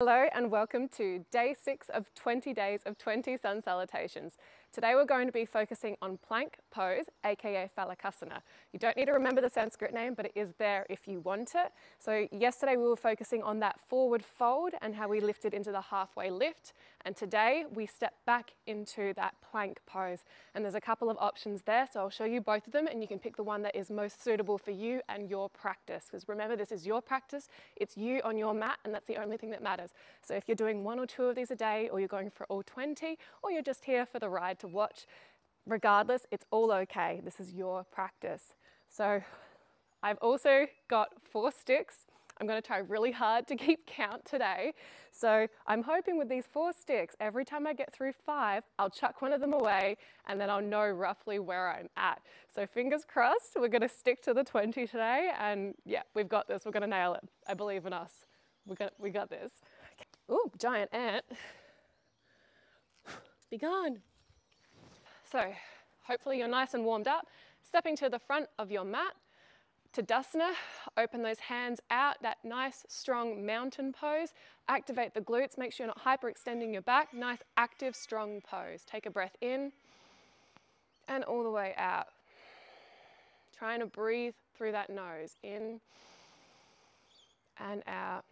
Hello and welcome to day 6 of 20 days of 20 Sun Salutations. Today we're going to be focusing on plank pose, aka Phalakasana. You don't need to remember the Sanskrit name, but it is there if you want it. So yesterday we were focusing on that forward fold and how we lifted into the halfway lift. And today we step back into that plank pose. And there's a couple of options there, so I'll show you both of them and you can pick the one that is most suitable for you and your practice. Because remember, this is your practice, it's you on your mat, and that's the only thing that matters. So if you're doing 1 or 2 of these a day, or you're going for all 20, or you're just here for the ride to watch, regardless, it's all okay. This is your practice. So I've also got 4 sticks. I'm going to try really hard to keep count today. So I'm hoping with these 4 sticks, every time I get through 5, I'll chuck one of them away and then I'll know roughly where I'm at. So fingers crossed, we're going to stick to the 20 today, and yeah, we've got this. We're going to nail it. I believe in us. We got this. Ooh, giant ant. Be gone. So hopefully you're nice and warmed up. Stepping to the front of your mat. Tadasana, open those hands out, that nice strong mountain pose. Activate the glutes, make sure you're not hyperextending your back. Nice active strong pose. Take a breath in and all the way out. Trying to breathe through that nose, in and out.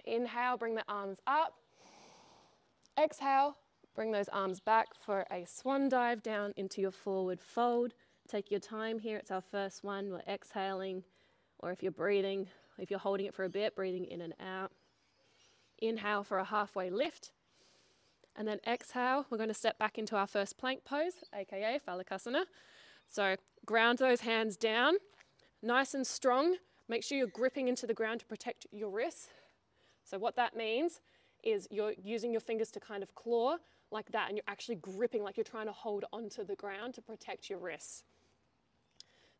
Inhale, bring the arms up. Exhale, bring those arms back for a swan dive down into your forward fold. Take your time here, it's our first one. We're exhaling, or if you're breathing, if you're holding it for a bit, breathing in and out. Inhale for a halfway lift, and then exhale, we're going to step back into our first plank pose, aka Phalakasana. So ground those hands down, nice and strong. Make sure you're gripping into the ground to protect your wrists. So what that means is you're using your fingers to kind of claw like that, and you're actually gripping like you're trying to hold onto the ground to protect your wrists.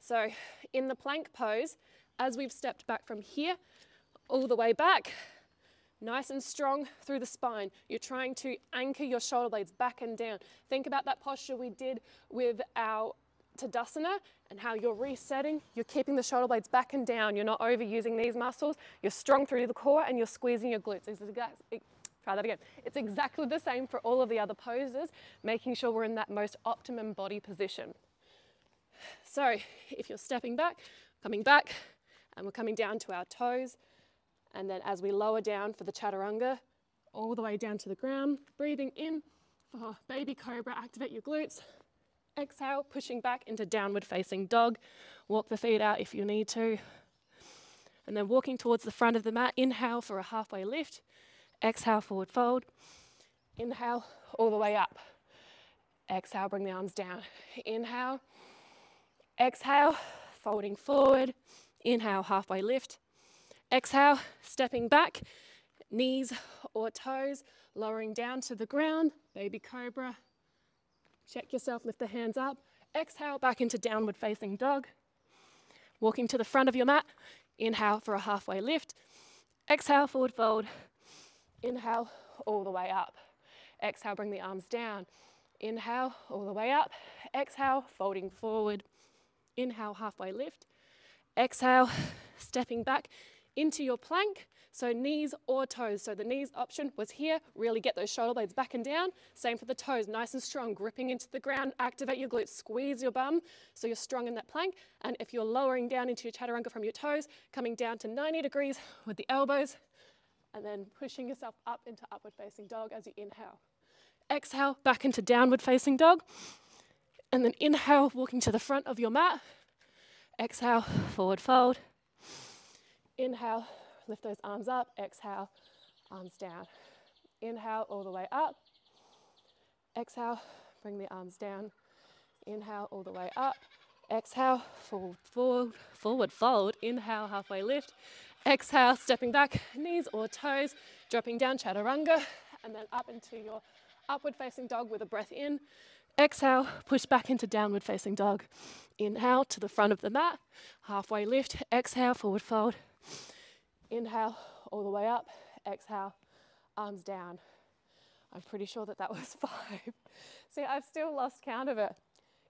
So in the plank pose, as we've stepped back from here, all the way back, nice and strong through the spine. You're trying to anchor your shoulder blades back and down. Think about that posture we did with our Tadasana and how you're resetting. You're keeping the shoulder blades back and down. You're not overusing these muscles. You're strong through the core and you're squeezing your glutes. Try that again. It's exactly the same for all of the other poses, making sure we're in that most optimum body position. So if you're stepping back, coming back, and we're coming down to our toes, and then as we lower down for the chaturanga, all the way down to the ground, breathing in for baby cobra, activate your glutes. Exhale, pushing back into downward facing dog. Walk the feet out if you need to. And then walking towards the front of the mat, inhale for a halfway lift. Exhale, forward fold. Inhale, all the way up. Exhale, bring the arms down. Inhale. Exhale, folding forward. Inhale, halfway lift. Exhale, stepping back, knees or toes, lowering down to the ground, baby cobra. Check yourself, lift the hands up. Exhale, back into downward facing dog. Walking to the front of your mat. Inhale for a halfway lift. Exhale, forward fold. Inhale, all the way up. Exhale, bring the arms down. Inhale, all the way up. Exhale, folding forward. Inhale, halfway lift. Exhale, stepping back into your plank. So knees or toes. So the knees option was here. Really get those shoulder blades back and down. Same for the toes, nice and strong, gripping into the ground. Activate your glutes, squeeze your bum so you're strong in that plank. And if you're lowering down into your chaturanga from your toes, coming down to 90 degrees with the elbows, and then pushing yourself up into upward facing dog as you inhale. Exhale, back into downward facing dog. And then inhale, walking to the front of your mat. Exhale, forward fold. Inhale, lift those arms up. Exhale, arms down. Inhale, all the way up. Exhale, bring the arms down. Inhale, all the way up. Exhale, forward fold. Inhale, halfway lift. Exhale, stepping back, knees or toes, dropping down, chaturanga, and then up into your upward facing dog with a breath in. Exhale, push back into downward facing dog. Inhale to the front of the mat, halfway lift. Exhale, forward fold. Inhale, all the way up. Exhale, arms down. I'm pretty sure that was 5. See, I've still lost count of it.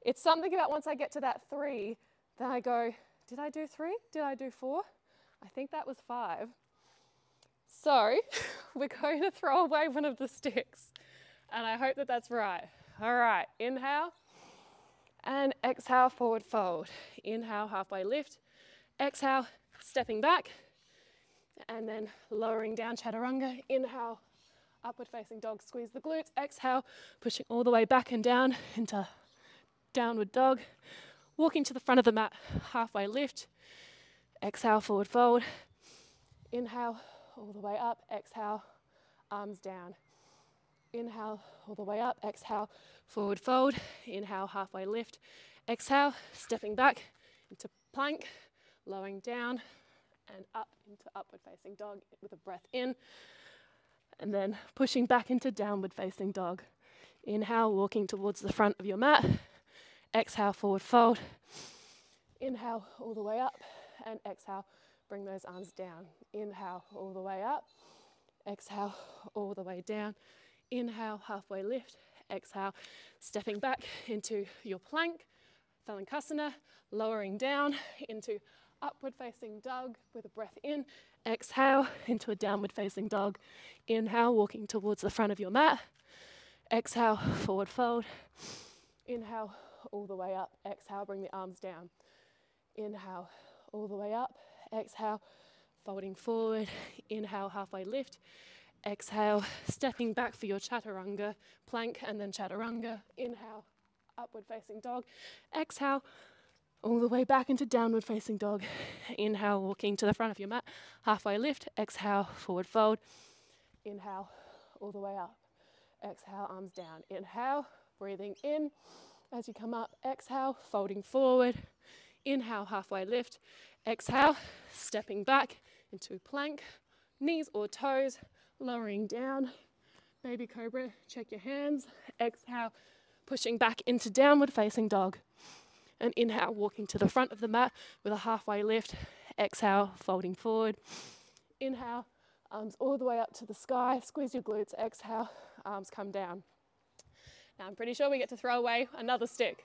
It's something about once I get to that 3, then I go, did I do 3? Did I do 4? I think that was 5. So we're going to throw away one of the sticks, and I hope that that's right. All right, inhale and exhale, forward fold. Inhale, halfway lift. Exhale, stepping back, and then lowering down, chaturanga. Inhale, upward facing dog, squeeze the glutes. Exhale, pushing all the way back and down into downward dog. Walking to the front of the mat, halfway lift. Exhale, forward fold. Inhale, all the way up. Exhale, arms down. Inhale, all the way up. Exhale, forward fold. Inhale, halfway lift. Exhale, stepping back into plank, lowering down and up into upward facing dog with a breath in. And then pushing back into downward facing dog. Inhale, walking towards the front of your mat. Exhale, forward fold. Inhale, all the way up. And exhale, bring those arms down. Inhale, all the way up. Exhale, all the way down. Inhale, halfway lift. Exhale, stepping back into your plank, Phalakasana, lowering down into upward facing dog with a breath in. Exhale into a downward facing dog. Inhale, walking towards the front of your mat. Exhale, forward fold. Inhale, all the way up. Exhale, bring the arms down. Inhale, all the way up. Exhale, folding forward. Inhale, halfway lift. Exhale, stepping back for your chaturanga, plank and then chaturanga. Inhale, upward facing dog. Exhale, all the way back into downward facing dog. Inhale, walking to the front of your mat, halfway lift. Exhale, forward fold. Inhale, all the way up. Exhale, arms down. Inhale, breathing in as you come up. Exhale, folding forward. Inhale, halfway lift. Exhale, stepping back into plank, knees or toes, lowering down. Baby cobra, check your hands. Exhale, pushing back into downward facing dog. And inhale, walking to the front of the mat with a halfway lift. Exhale, folding forward. Inhale, arms all the way up to the sky. Squeeze your glutes. Exhale, arms come down. Now I'm pretty sure we get to throw away another stick.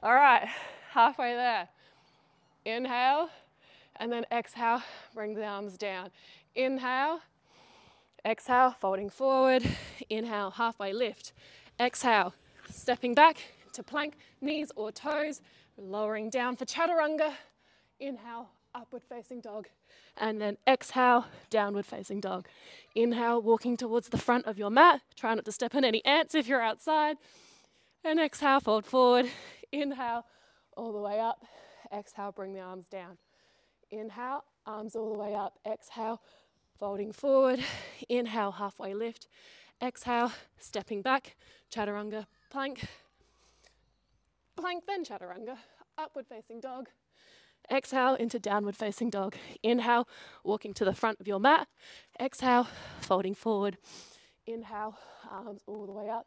All right, halfway there. Inhale, and then exhale, bring the arms down. Inhale, exhale, folding forward. Inhale, halfway lift. Exhale, stepping back to plank, knees or toes, lowering down for chaturanga. Inhale, upward facing dog. And then exhale, downward facing dog. Inhale, walking towards the front of your mat. Try not to step on any ants if you're outside. And exhale, fold forward. Inhale, all the way up. Exhale, bring the arms down. Inhale, arms all the way up. Exhale, folding forward. Inhale, halfway lift. Exhale, stepping back. Chaturanga, plank. Plank, then chaturanga. Upward facing dog. Exhale into downward facing dog. Inhale, walking to the front of your mat. Exhale, folding forward. Inhale, arms all the way up.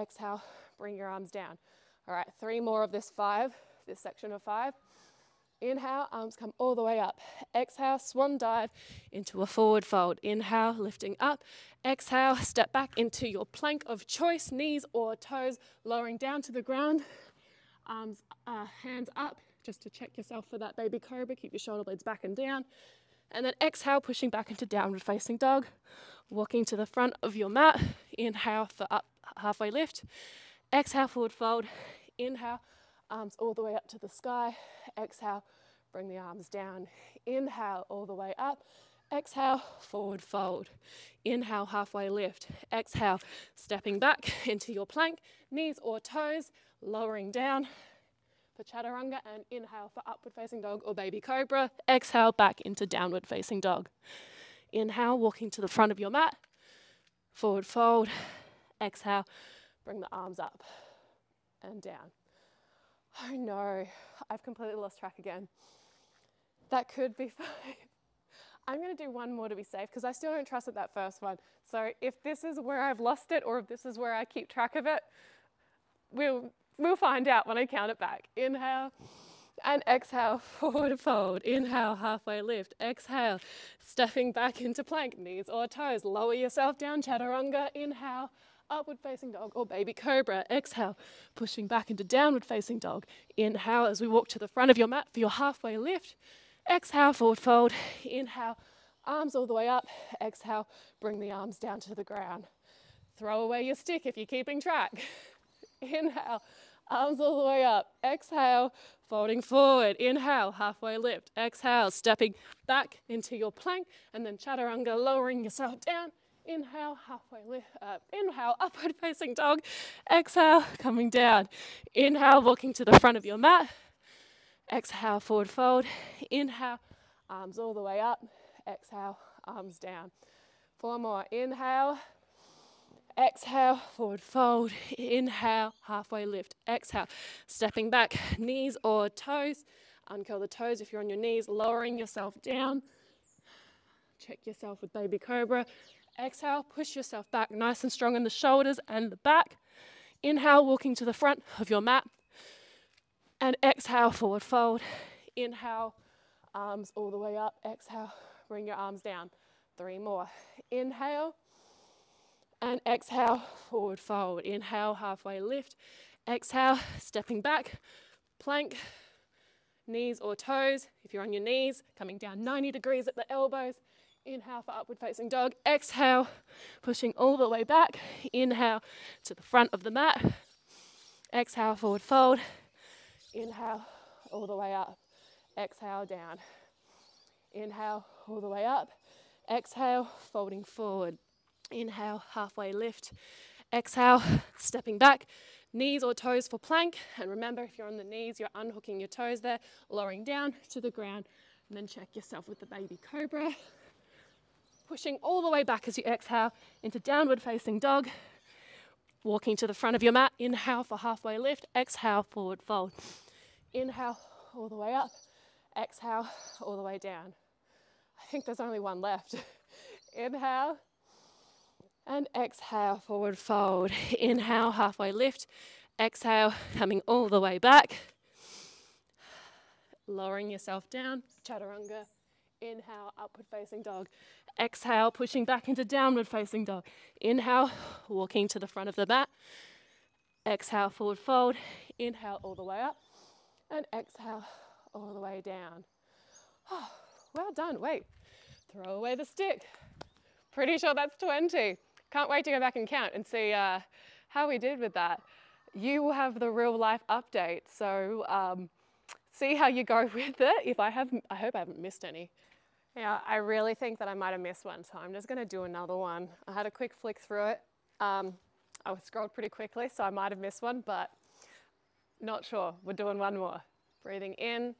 Exhale, bring your arms down. All right, 3 more of this section of 5. Inhale, arms come all the way up. Exhale, swan dive into a forward fold. Inhale, lifting up. Exhale, step back into your plank of choice, knees or toes, lowering down to the ground. Arms, hands up, just to check yourself for that baby cobra. Keep your shoulder blades back and down. And then exhale, pushing back into downward facing dog. Walking to the front of your mat. Inhale for up, halfway lift. Exhale, forward fold. Inhale, arms all the way up to the sky. Exhale, bring the arms down. Inhale, all the way up. Exhale, forward fold. Inhale, halfway lift. Exhale, stepping back into your plank, knees or toes, lowering down for chaturanga, and inhale for upward facing dog or baby cobra. Exhale, back into downward facing dog. Inhale, walking to the front of your mat. Forward fold. Exhale, bring the arms up and down. Oh no, I've completely lost track again. That could be 5. I'm going to do one more to be safe because I still don't trust that first one. So if this is where I've lost it or if this is where I keep track of it, we'll find out when I count it back. Inhale and exhale, forward fold. Inhale, halfway lift. Exhale, stepping back into plank, knees or toes. Lower yourself down, chaturanga. Inhale, upward facing dog or baby cobra. Exhale, pushing back into downward facing dog. Inhale as we walk to the front of your mat for your halfway lift. Exhale, forward fold. Inhale, arms all the way up. Exhale, bring the arms down to the ground. Throw away your stick if you're keeping track. Inhale, arms all the way up. Exhale, folding forward. Inhale, halfway lift. Exhale, stepping back into your plank, and then chaturanga, lowering yourself down. Inhale, halfway lift up. Inhale, upward facing dog. Exhale, coming down. Inhale, walking to the front of your mat. Exhale, forward fold. Inhale, arms all the way up. Exhale, arms down. 4 more. Inhale. Exhale, forward fold. Inhale, halfway lift. Exhale, stepping back, knees or toes. Uncurl the toes if you're on your knees, lowering yourself down. Check yourself with baby cobra. Exhale, push yourself back nice and strong in the shoulders and the back. Inhale, walking to the front of your mat. And exhale, forward fold. Inhale, arms all the way up. Exhale, bring your arms down. 3 more. Inhale. And exhale, forward fold. Inhale, halfway lift. Exhale, stepping back, plank, knees or toes. If you're on your knees, coming down 90 degrees at the elbows. Inhale for upward facing dog. Exhale, pushing all the way back. Inhale to the front of the mat. Exhale, forward fold. Inhale, all the way up. Exhale, down. Inhale, all the way up. Exhale, folding forward. Inhale, halfway lift. Exhale, stepping back, knees or toes for plank. And remember, if you're on the knees, you're unhooking your toes there, lowering down to the ground. And then check yourself with the baby cobra. Pushing all the way back as you exhale into downward facing dog. Walking to the front of your mat. Inhale for halfway lift. Exhale, forward fold. Inhale, all the way up. Exhale, all the way down. I think there's only one left. Inhale. And exhale, forward fold. Inhale, halfway lift. Exhale, coming all the way back. Lowering yourself down, chaturanga. Inhale, upward facing dog. Exhale, pushing back into downward facing dog. Inhale, walking to the front of the mat. Exhale, forward fold. Inhale, all the way up. And exhale, all the way down. Oh, well done. Wait, throw away the stick. Pretty sure that's 20. Can't wait to go back and count and see how we did with that. You will have the real life update, so see how you go with it. I hope I haven't missed any. Yeah, I really think that I might have missed one, so I'm just going to do another one. I had a quick flick through it. I scrolled pretty quickly, so I might have missed one, but not sure. We're doing one more. Breathing in.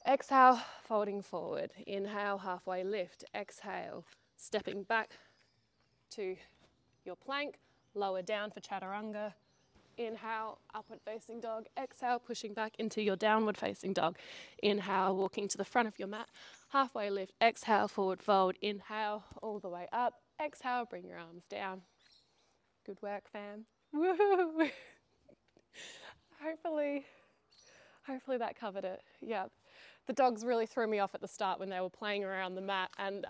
Exhale, folding forward. Inhale, halfway lift. Exhale, stepping back to your plank, lower down for chaturanga. Inhale, upward facing dog. Exhale, pushing back into your downward facing dog. Inhale, walking to the front of your mat. Halfway lift. Exhale, forward fold. Inhale, all the way up. Exhale, bring your arms down. Good work, fam. Woohoo! Hopefully that covered it. Yeah. The dogs really threw me off at the start when they were playing around the mat, and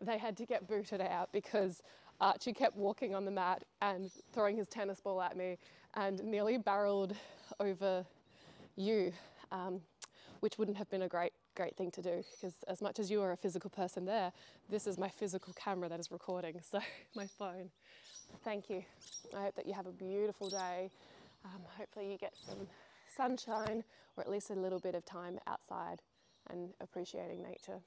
they had to get booted out because Archie kept walking on the mat and throwing his tennis ball at me and nearly barreled over you, which wouldn't have been a great thing to do, because as much as you are a physical person there, this is my physical camera that is recording, so my phone. Thank you. I hope that you have a beautiful day. Hopefully you get some sunshine, or at least a little bit of time outside and appreciating nature.